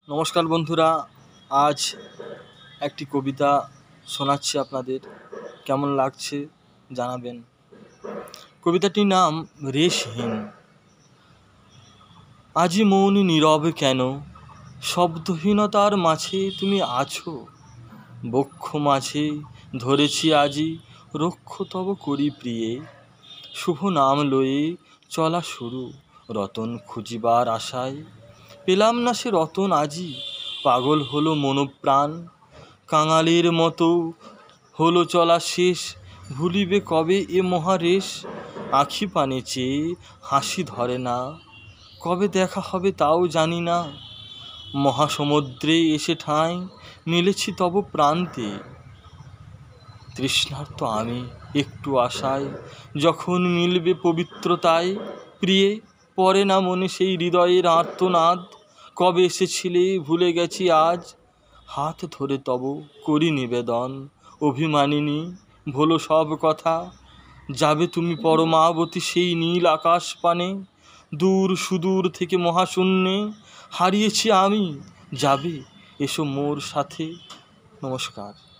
নমস্কার বন্ধুরা, আজ একটি কবিতা শোনাচ্ছি আপনাদের। কেমন লাগছে জানাবেন। কবিতাটির নাম রেশহীন। আজি মৌন নীরব কেন, শব্দহীনতার মাঝে তুমি আছো। বক্ষ মাঝে ধরেছি আজি রক্ষ তব করি প্রিয়ে। শুভ নাম লয়ে চলা শুরু রতন খুঁজিবার আশায়। পেলাম না সে রতন আজি, পাগল হলো মনোপ্রাণ। কাঙালের মতো হলো চলা শেষ, ভুলিবে কবে এ মহারেশ। আখি পানে চেয়ে হাসি ধরে না, কবে দেখা হবে তাও জানি না। মহাসমুদ্রে এসে ঠাঁই মিলেছি তব প্রান্তে। তৃষ্ণার্ত আমি একটু আশায়, যখন মিলবে পবিত্রতায়। প্রিয়ে পড়ে না মনে সেই হৃদয়ের আর্তনাদ। কবে এসেছিলে ভুলে গেছি আজ, হাত ধরে তব করি নিবেদন। অভিমানিনী ভোলো সব কথা, যাবে তুমি পরমাবতী সেই নীল আকাশ পানে। দূর সুদূর থেকে মহাশূন্যে হারিয়েছি আমি, যাবে এসো মোর সাথে। নমস্কার।